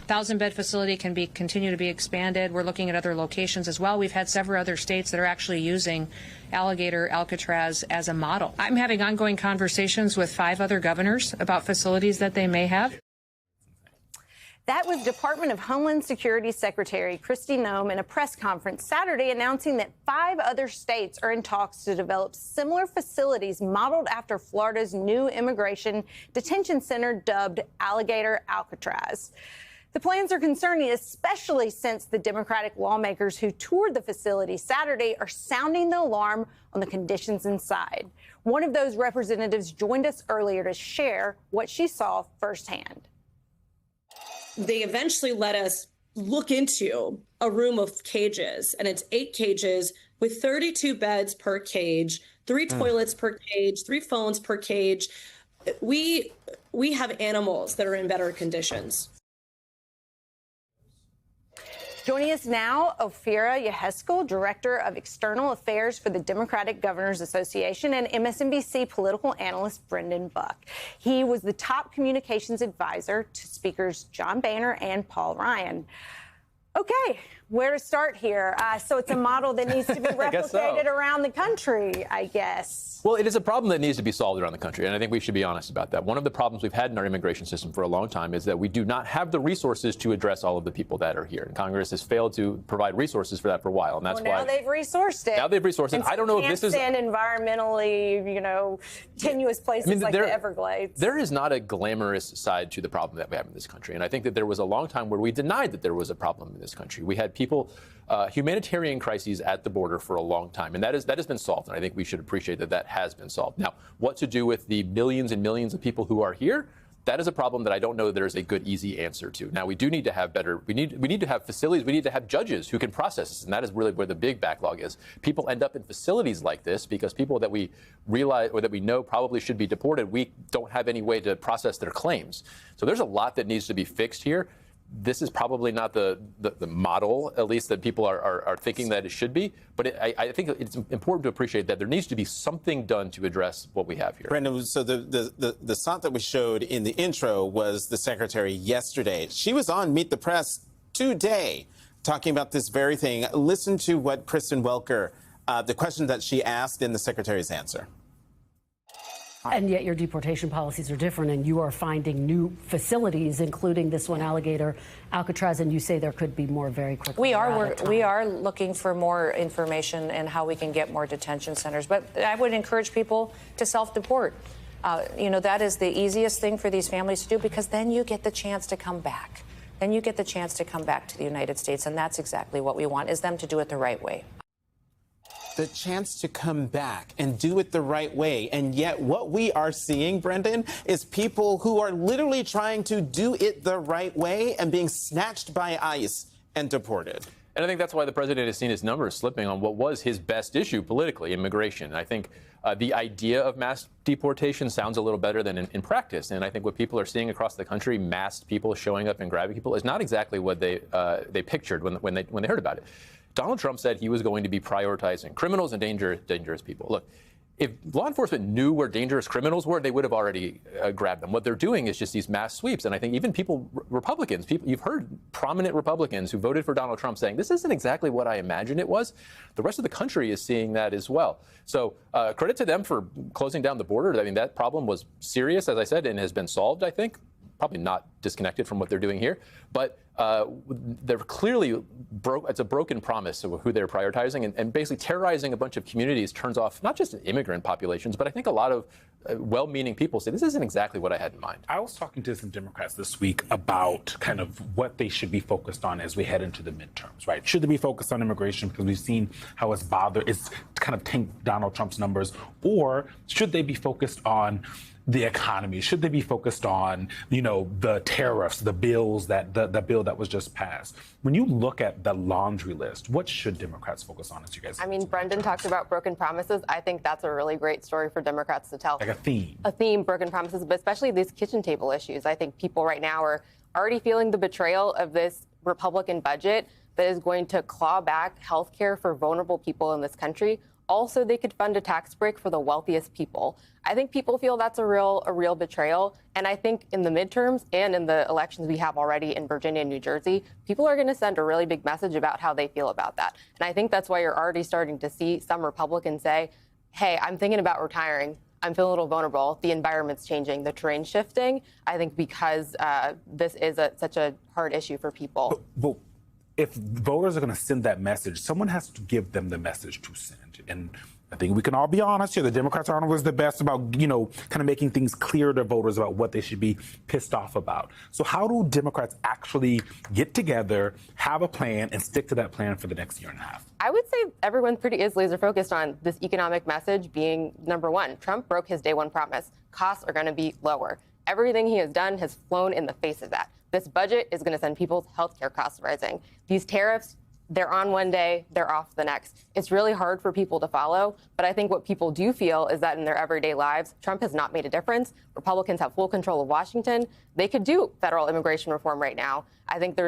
1,000-bed facility can continue to be expanded. We're looking at other locations as well. We've had several other states that are actually using Alligator Alcatraz as a model. I'm having ongoing conversations with 5 other governors about facilities that they may have. That was Department of Homeland Security Secretary Kristi Noem in a press conference Saturday announcing that 5 other states are in talks to develop similar facilities modeled after Florida's new immigration detention center dubbed Alligator Alcatraz. The plans are concerning, especially since the Democratic lawmakers who toured the facility Saturday are sounding the alarm on the conditions inside. One of those representatives joined us earlier to share what she saw firsthand. They eventually let us look into a room of cages, and it's 8 cages with 32 beds per cage, 3 toilets per cage, 3 phones per cage. We have animals that are in better conditions. Joining us now, Ophira Yehezkel, Director of External Affairs for the Democratic Governors Association, and MSNBC political analyst Brendan Buck. He was the top communications advisor to Speakers John Boehner and Paul Ryan. Okay, where to start here? So it's a model that needs to be replicated around the country, I guess. Well, it is a problem that needs to be solved around the country, and I think we should be honest about that. One of the problems we've had in our immigration system for a long time is that we do not have the resources to address all of the people that are here. And Congress has failed to provide resources for that for a while, and that's why now they've resourced it. Now they've resourced it. I don't know if this is in environmentally, tenuous places like the Everglades. There is not a glamorous side to the problem that we have in this country, and I think that there was a long time where we denied that there was a problem in this country. We had people, humanitarian crises at the border for a long time, and that has been solved, and I think we should appreciate that that has been solved. Now, what to do with the millions and millions of people who are here? That is a problem that I don't know there's a good, easy answer to. Now, we do need to have better, we need to have facilities, we need to have judges who can process this, and that is really where the big backlog is. People end up in facilities like this because people that we realize or that we know probably should be deported, we don't have any way to process their claims. So there's a lot that needs to be fixed here. This is probably not the model, at least, that people are thinking that it should be. But I think it's important to appreciate that there needs to be something done to address what we have here. Brendan, so the shot that we showed in the intro was the secretary yesterday. She was on Meet the Press today talking about this very thing. Listen to what Kristen Welker, the question that she asked in the secretary's answer. And yet your deportation policies are different, and you are finding new facilities, including this one, Alligator Alcatraz, and you say there could be more very quickly. We are looking for more information and how we can get more detention centers. But I would encourage people to self-deport. That is the easiest thing for these families to do, because then you get the chance to come back. Then you get the chance to come back to the United States, and that's exactly what we want, is them to do it the right way. The chance to come back and do it the right way. And yet what we are seeing, Brendan, is people who are literally trying to do it the right way and being snatched by ICE and deported. And I think that's why the president has seen his numbers slipping on what was his best issue politically, immigration. And I think the idea of mass deportation sounds a little better than in practice. And I think what people are seeing across the country, masked people showing up and grabbing people, is not exactly what they pictured when they heard about it. Donald Trump said he was going to be prioritizing criminals and dangerous people. Look, if law enforcement knew where dangerous criminals were, they would have already grabbed them. What they're doing is just these mass sweeps. And I think even Republicans, you've heard prominent Republicans who voted for Donald Trump saying, this isn't exactly what I imagined it was. The rest of the country is seeing that as well. So credit to them for closing down the border. I mean, that problem was serious, as I said, and has been solved, I think. Probably not disconnected from what they're doing here, but they're clearly it's a broken promise of who they're prioritizing, and basically terrorizing a bunch of communities turns off not just immigrant populations, but I think a lot of well-meaning people say this isn't exactly what I had in mind. I was talking to some Democrats this week about kind of what they should be focused on as we head into the midterms, right? Should they be focused on immigration because we've seen how it's kind of tanked Donald Trump's numbers, or should they be focused on the economy? Should they be focused on, the tariffs, the bills the bill that was just passed? When you look at the laundry list, what should Democrats focus on, as you guys? I mean, Brendan talked about broken promises. I think that's a really great story for Democrats to tell. Like a theme. A theme, broken promises, but especially these kitchen table issues. I think people right now are already feeling the betrayal of this Republican budget that is going to claw back health care for vulnerable people in this country Also, they could fund a tax break for the wealthiest people. I think people feel that's a real betrayal. And I think in the midterms and in the elections we have already in Virginia and New Jersey, people are going to send a really big message about how they feel about that. And I think that's why you're already starting to see some Republicans say, hey, I'm thinking about retiring. I'm feeling a little vulnerable. The environment's changing, the terrain's shifting. I think because this is such a hard issue for people. But if voters are going to send that message, someone has to give them the message to send. And I think we can all be honest here. The Democrats aren't always the best about, kind of making things clear to voters about what they should be pissed off about. So how do Democrats actually get together, have a plan, and stick to that plan for the next year and a half? I would say everyone is laser focused on this economic message being number one. Trump broke his day one promise. Costs are going to be lower. Everything he has done has flown in the face of that. This budget is going to send people's healthcare costs rising. These tariffs, they're on one day, they're off the next. It's really hard for people to follow, but I think what people do feel is that in their everyday lives, Trump has not made a difference. Republicans have full control of Washington. They could do federal immigration reform right now. I think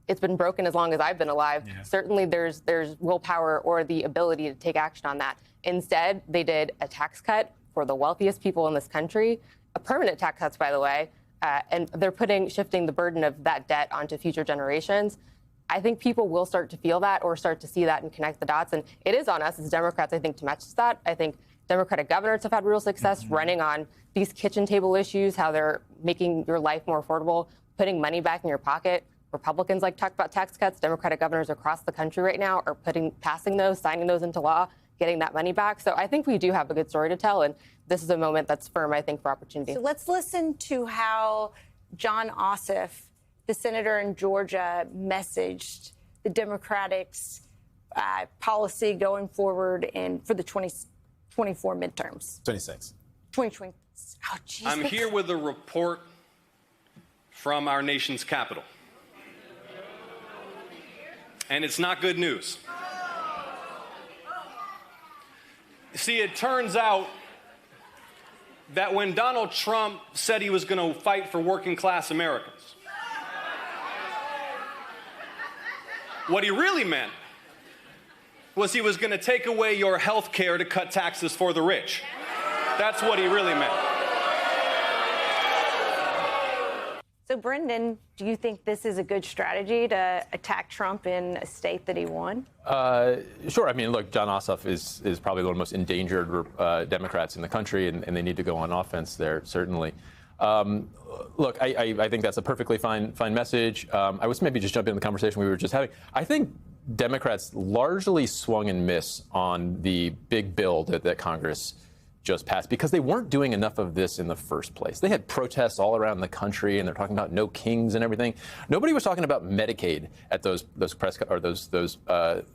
it's been broken as long as I've been alive. Yeah. Certainly there's willpower or the ability to take action on that. Instead, they did a tax cut for the wealthiest people in this country, a permanent tax cuts, by the way, and they're shifting the burden of that debt onto future generations. I think people will start to feel that or start to see that and connect the dots. And it is on us as Democrats, I think, to match that. I think Democratic governors have had real success running on these kitchen table issues, how they're making your life more affordable, putting money back in your pocket. Republicans like talk about tax cuts. Democratic governors across the country right now are passing those, signing those into law, getting that money back. So I think we do have a good story to tell. And this is a moment that's firm, I think, for opportunity. So let's listen to how Jon Ossoff, the senator in Georgia, messaged the Democrats' policy going forward for the 2024 midterms. 26. 2020. Oh, geez. I'm here with a report from our nation's capital. And it's not good news. See, it turns out that when Donald Trump said he was going to fight for working class Americans, what he really meant was he was going to take away your health care to cut taxes for the rich. That's what he really meant. So, Brendan, do you think this is a good strategy to attack Trump in a state that he won? Sure. I mean, look, Jon Ossoff is probably one of the most endangered Democrats in the country, and they need to go on offense there, certainly. Look, I think that's a perfectly fine message. I was maybe just jumping in the conversation we were just having. I think Democrats largely swung and missed on the big bill that Congress just passed because they weren't doing enough of this in the first place. They had protests all around the country, and they're talking about no kings and everything. Nobody was talking about Medicaid at those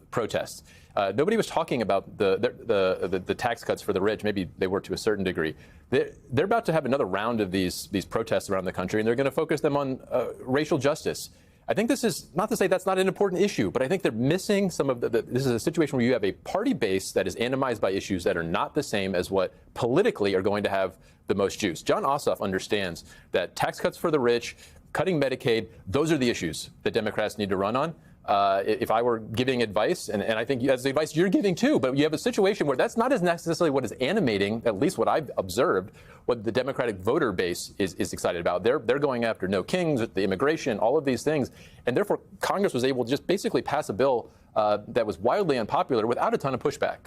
protests. Nobody was talking about the tax cuts for the rich. Maybe they were to a certain degree. They're about to have another round of these protests around the country, and they're going to focus them on racial justice. I think this is not to say that's not an important issue, but I think they're missing some of this is a situation where you have a party base that is animized by issues that are not the same as what politically are going to have the most juice. Jon Ossoff understands that tax cuts for the rich, cutting Medicaid, those are the issues that Democrats need to run on. If I were giving advice, and I think that's the advice you're giving too, but you have a situation where that's not as necessarily what is animating, at least what I've observed, what the Democratic voter base is excited about. They're going after no kings, the immigration, all of these things. And therefore, Congress was able to just basically pass a bill that was wildly unpopular without a ton of pushback.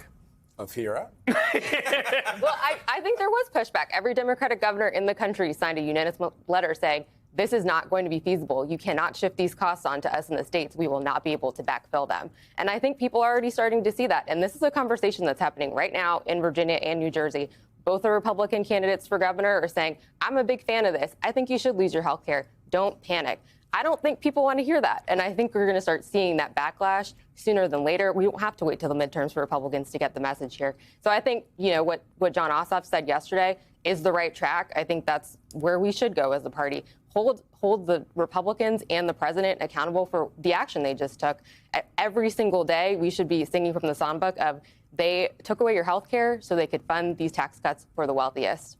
Ophira? Well, I think there was pushback. Every Democratic governor in the country signed a unanimous letter saying, this is not going to be feasible. You cannot shift these costs onto us in the states. We will not be able to backfill them. And I think people are already starting to see that. And this is a conversation that's happening right now in Virginia and New Jersey. Both the Republican candidates for governor are saying, I'm a big fan of this. I think you should lose your health care. Don't panic. I don't think people want to hear that. And I think we're going to start seeing that backlash sooner than later. We don't have to wait till the midterms for Republicans to get the message here. So I think, what Jon Ossoff said yesterday is the right track. I think that's where we should go as a party. Hold the Republicans and the president accountable for the action they just took. Every single day, we should be singing from the songbook of they took away your health care so they could fund these tax cuts for the wealthiest.